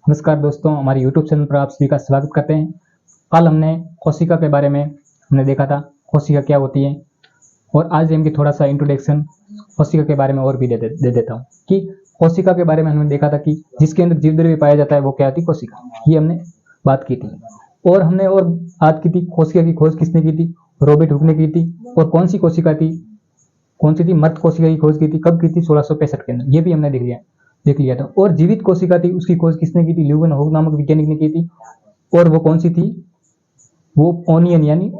नमस्कार दोस्तों, हमारे YouTube चैनल पर आप सभी का स्वागत करते हैं। कल हमने कोशिका के बारे में देखा था, कोशिका क्या होती है, और आज हम थोड़ा सा इंट्रोडक्शन कोशिका के बारे में और भी दे देता हूँ कि कोशिका के बारे में हमने देखा था कि जिसके अंदर जीव द्रव्य पाया जाता है वो क्या होती है, कोशिका। ये हमने बात की थी और हमने और बात की थी कोशिका की खोज किसने की थी, रॉबर्ट हुक ने की थी। और कौन सी कोशिका थी, कौन सी थी, मृत कोशिका की खोज की थी, कब की थी, 1665 के अंदर। ये भी हमने देख लिया था। और जीवित कोशिका थी, उसकी खोज किसने की थी, ल्यूवन हुक नामक वैज्ञानिक ने की थी। और वो कौन सी थी, वो ओनियन यानी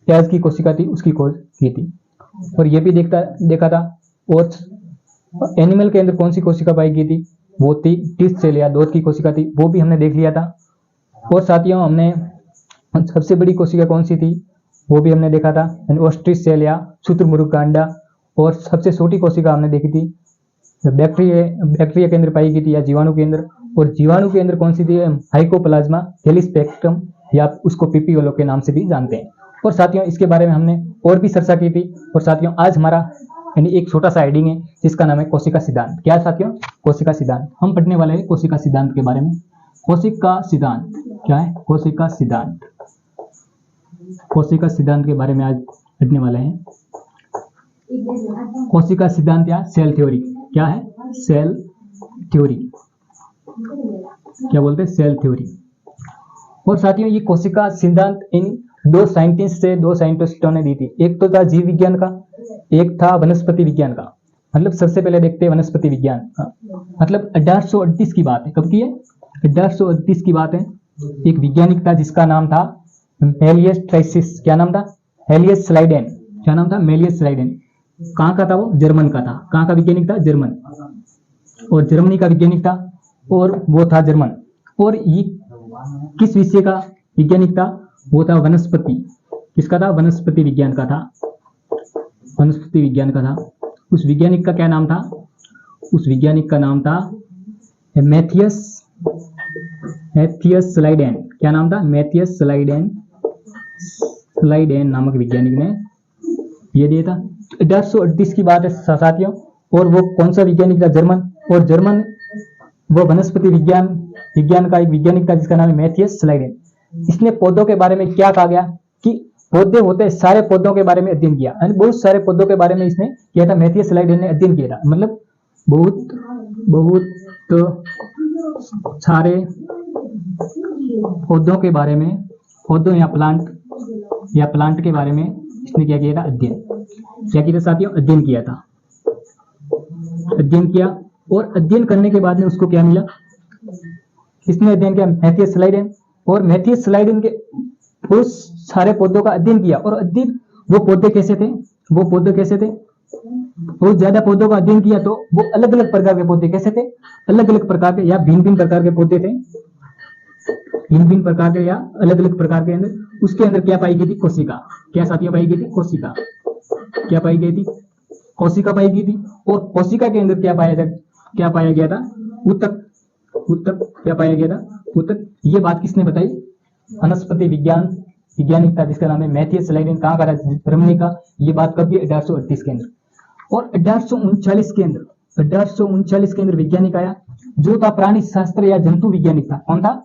प्याज की कोशिका थी, उसकी खोज की थी। और ये भी देखा था। और एनिमल के अंदर कौन सी कोशिका पाई गई थी, वो थी टिस सेल या दूध की कोशिका थी, वो भी हमने देख लिया था। और साथियों, हमने सबसे बड़ी कोशिका कौन सी थी, वो भी हमने देखा था, ऑस्ट्रिच सेल या शुतुरमुर्ग का अंडा। और सबसे छोटी कोशिका हमने देखी थी बैक्टीरिया के अंदर पाई गई थी या जीवाणु के अंदर। और जीवाणु के अंदर कौन सी थी, हाइकोप्लाज्मा हेलिस्पेक्ट्रम या उसको पीपीओलो के नाम से भी जानते हैं। और साथियों, इसके बारे में हमने और भी चर्चा की थी। और साथियों, आज हमारा यानी एक छोटा सा हेडिंग है जिसका नाम है कोशिका सिद्धांत। क्या साथियों, कोशिका सिद्धांत। हम पढ़ने वाले हैं कोशिका सिद्धांत के बारे में। कोशिका सिद्धांत क्या है, कोशिका सिद्धांत। कोशिका सिद्धांत के बारे में आज पढ़ने वाले हैं। कोशिका सिद्धांत या सेल थ्योरी क्या है, सेल थ्योरी। क्या बोलते हैं, सेल थ्योरी। और साथियों, ये कोशिका सिद्धांत इन दो साइंटिस्टों ने दी थी। एक तो था जीव विज्ञान का, एक था वनस्पति विज्ञान का। मतलब सबसे पहले देखते हैं वनस्पति विज्ञान। मतलब 1838 की बात है। कब की है, 1838 की बात है। एक वैज्ञानिक था जिसका नाम था मेलियस ट्राइसिस। क्या नाम था, हेलियस स्लाइडेन। क्या नाम था, मेलियस स्लाइडेन। कहाँ का था वो, जर्मन का था। कहाँ का वैज्ञानिक था, जर्मन। और जर्मनी का वैज्ञानिक था, और वो था जर्मन। और ये किस विषय का वैज्ञानिक था, वो था वनस्पति। किसका था, वनस्पति विज्ञान का था। वनस्पति विज्ञान का था। उस वैज्ञानिक का क्या नाम था, उस वैज्ञानिक का नाम था मैथियस स्लाइडेन। क्या नाम था, मैथियस स्लाइडेन नामक वैज्ञानिक ने ये दिया था। 1838 की बात है साथियों। और वो कौन सा वैज्ञानिक था, जर्मन। और जर्मन वो वनस्पति विज्ञान का एक वैज्ञानिक था जिसका नाम है मैथियस स्लाइडेन। इसने पौधों के बारे में क्या कहा गया कि पौधे होते सारे पौधों के बारे में अध्ययन किया, यानी बहुत सारे पौधों के बारे में इसने किया था। मैथियस स्लाइडेन ने अध्ययन किया था, मतलब बहुत सारे पौधों के बारे में, पौधों या प्लांट के बारे में इसने क्या किया था, अध्ययन। क्या किया था साथियों, अध्ययन किया था। अध्ययन किया, और अध्ययन करने के बाद में उसको क्या मिला, किसने अध्ययन किया, मैथियस स्लाइडेन। और मैथियस स्लाइडेन के बहुत सारे पौधों का अध्ययन किया। और अध्ययन, वो पौधे कैसे थे, बहुत ज्यादा पौधों का अध्ययन किया, तो वो अलग अलग प्रकार के पौधे कैसे थे, अलग अलग प्रकार के या भिन्न भिन्न प्रकार के पौधे थे, भिन्न भिन्न प्रकार के या अलग अलग प्रकार के अंदर। उसके अंदर क्या पाई गई थी, कोशिका। क्या साथियों पाई गई थी, कोशिका। क्या पाई गई थी, कोशिका पाई गई थी। और कोशिका के अंदर क्या पाया गया था, ऊतक। क्या पाया गया था, ऊतक। ये बात किसने बताई, वनस्पति वैज्ञानिक था जिसका नाम है मैथियस स्लाइडेन। कहाँ का था, जर्मनी का। ये बात कब की, 1838 के अंदर। और 1839 के अंदर वैज्ञानिक आया जो था प्राणी शास्त्र या जंतु वैज्ञानिक था। कौन था,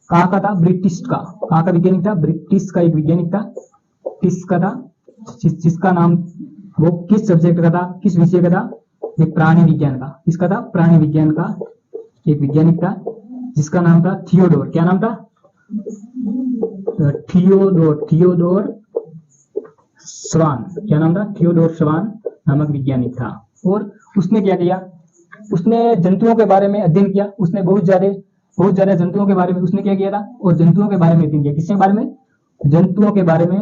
कहाँ का था, ब्रिटिश का। कहाँ का वैज्ञानिक था, ब्रिटिश का एक वैज्ञानिक था। किसका था, जिसका नाम, वो किस सब्जेक्ट का था, किस विषय का था, एक प्राणी विज्ञान का। किसका था, प्राणी विज्ञान का एक वैज्ञानिक था जिसका नाम था थियोडोर। क्या नाम था, थियोडोर स्वान। क्या नाम था, थियोडोर स्वान नामक वैज्ञानिक था। और उसने क्या किया, उसने जंतुओं के बारे में अध्ययन किया। उसने बहुत ज्यादा जंतुओं के बारे में उसने क्या किया था, और जंतुओं के बारे में अध्ययन किया। किसके बारे में, जंतुओं के बारे में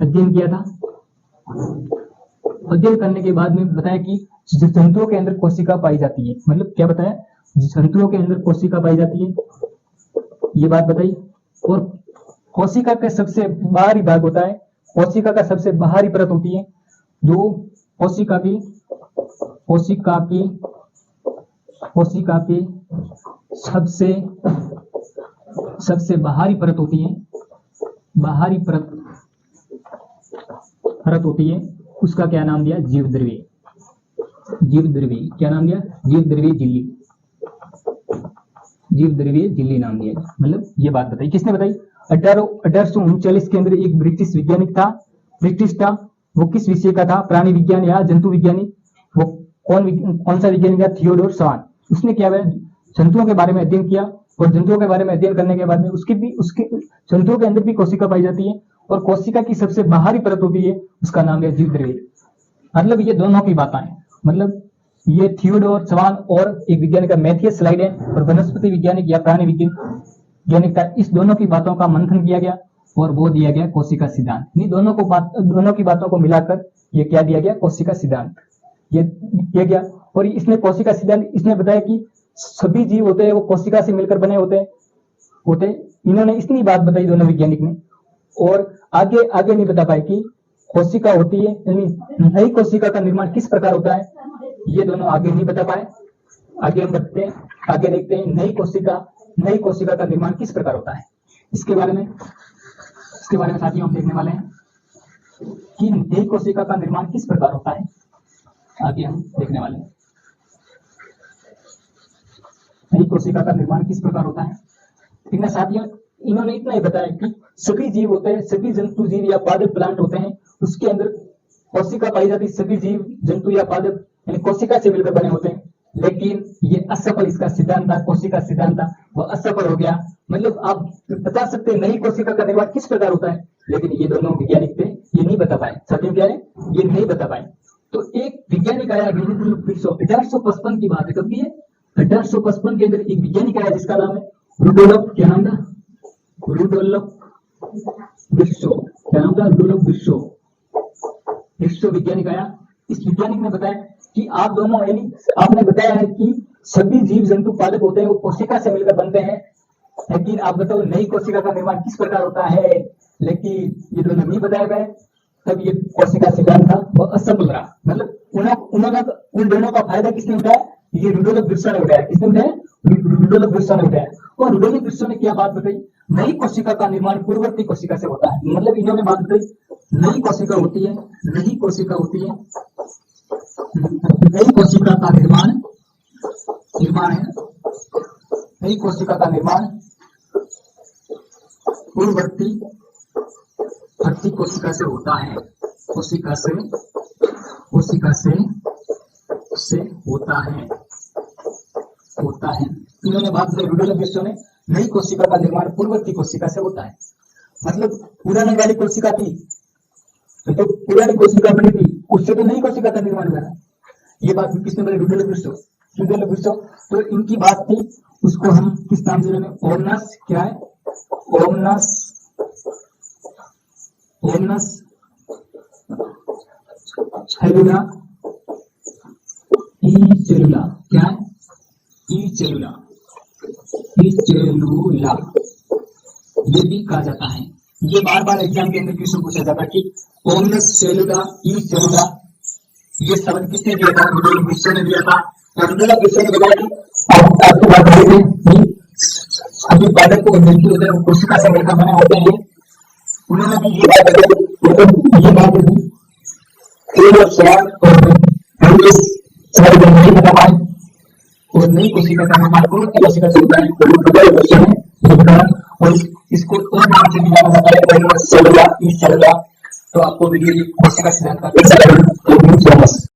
अध्ययन किया था। अध्ययन करने के बाद में बताया कि जंतुओं के अंदर कोशिका पाई जाती है। मतलब क्या बताया, जंतुओं के अंदर कोशिका पाई जाती है, ये बात बताई। और कोशिका का सबसे बाहरी भाग होता है, कोशिका का सबसे बाहरी परत होती है, जो कोशिका की सबसे बाहरी परत होती है, उसका क्या नाम दिया? जीव द्रव्य। जीव द्रव्य क्या नाम दिया? जीव द्रव्य झिल्ली। जीव द्रव्य झिल्ली नाम दिया। मतलब ये बात बताई, किसने बताई? 1839 के अंदर एक ब्रिटिश वैज्ञानिक था, ब्रिटिश था। वो किस विषय का था? प्राणी विज्ञान या जंतु विज्ञानी। वो कौन सा वैज्ञानिक था? थियोडोर स्वान। उसने क्या जंतुओं के बारे में अध्ययन किया, और जंतुओं के बारे में अध्ययन करने के बाद में उसके जंतुओं के अंदर भी कोशिका पाई जाती है, और कोशिका की सबसे बाहरी परत होती है, उसका नाम है जीव द्रव्य। मतलब ये दोनों की बातें हैं। मतलब ये थियोडोर स्वान और एक वैज्ञानिक का मैथियस स्लाइडेन और वनस्पति वैज्ञानिक या प्राणी वैज्ञानिक था, इस दोनों की बातों का मंथन किया गया और वो दिया गया कोशिका सिद्धांत। इन दोनों की बातों को मिलाकर ये क्या दिया गया? कोशिका सिद्धांत ये दिया गया। और इसने कोशिका सिद्धांत इसने बताया कि सभी जीव होते हैं वो कोशिका से मिलकर बने होते। इन्होंने इतनी बात बताई दोनों वैज्ञानिक ने, और आगे नहीं बता पाए कि कोशिका होती है, यानी नई कोशिका का निर्माण किस प्रकार होता है, ये दोनों आगे नहीं बता पाए। आगे हम बढ़ते हैं, आगे देखते हैं नई कोशिका का निर्माण किस प्रकार होता है। इसके बारे में साथियों हम देखने वाले हैं कि नई कोशिका का निर्माण किस प्रकार होता है। आगे हम देखने वाले हैं नई कोशिका का निर्माण किस प्रकार होता है। ठीक है साथियों, इन्होंने इतना ही बताया कि सभी जीव होते हैं, सभी जंतु जीव या पादप प्लांट होते हैं, उसके अंदर कोशिका पाई जाती है। सभी जीव जंतु या पादप यानी कोशिका से मिलकर बने होते हैं। लेकिन ये असफल इसका सिद्धांत था, कोशिका सिद्धांत था, वो असफल हो गया। मतलब आप बता सकते हैं नई कोशिका का निर्माण किस प्रकार होता है, लेकिन ये दोनों वैज्ञानिक थे, ये नहीं बता पाए। साथियों क्या है? ये नहीं बता पाए। तो एक वैज्ञानिक आया 1855 की बात है, कब की है? 1855 के अंदर एक वैज्ञानिक आया जिसका नाम है रुडोल्फ। क्या नाम था? रुडोल्फ विर्सो। क्या नाम था? रुडोल्फ विर्सो वैज्ञानिक आया। इस वैज्ञानिक ने बताया कि आप दोनों यानी आपने बताया है कि सभी जीव जंतु पादप होते हैं वो कोशिका से मिलकर बनते हैं, लेकिन आप बताओ नई कोशिका का निर्माण किस प्रकार होता है। लेकिन ये दोनों नहीं बताया गए, तब ये कोशिका सिद्धांत था वो असफल रहा। मतलब उन दोनों का फायदा किसने उठाया? ये रुडोल्फ विर्सो ने उठाया। किसने उठाया? रुडोल्फ विर्सो ने उठाया। और रुडोल्फ विर्सो ने क्या बात बताई? नई कोशिका का निर्माण पूर्ववर्ती कोशिका से होता है। मतलब इन्होंने बात बताई नई कोशिका होती है, नई कोशिका का निर्माण है, नई कोशिका का निर्माण पूर्ववर्ती कोशिका से होता है, कोशिका से होता है। इन्होंने बात बताई रुडोल्फ विर्सो ने नई कोशिका का निर्माण पूर्ववर्ती कोशिका से होता है। मतलब पुरानी वाली कोशिका थी तो पुरानी कोशिका बनी थी, उससे तो नई कोशिका का निर्माण हुआ। ये बात किसने बोली? रुडोल्फ विर्सो। तो इनकी बात थी, उसको हम किस नाम से जाने? ओमनस। क्या है? ओमनस सेलुला ई सेलुला। क्या है? ई सेलुला ये भी कहा जाता है। ये बार बार एग्जाम के अंदर क्वेश्चन पूछा जाता है कि ओमनस सेलुला ई सेलुला ये शब्द किसने दिया था? रुडोल्फ विर्सो ने दिया था। और रुडोल्फ विर्सो ने बताया कि आपको बात करेंगे सभी पादप को जंतु होते हैं कोशिका से मिलकर बने होते हैं। उन्होंने भी ये बात बताई नहीं बता पाए और नई कोशिका का निर्माण कोशिका से होता है। रुडोल्फ विर्सो ने बताया और इसको और नाम से भी जाना जाता है सेलुला ई सेलुला। तो आपको वीडियो कोशिका सिद्धांत का कैसा लगा?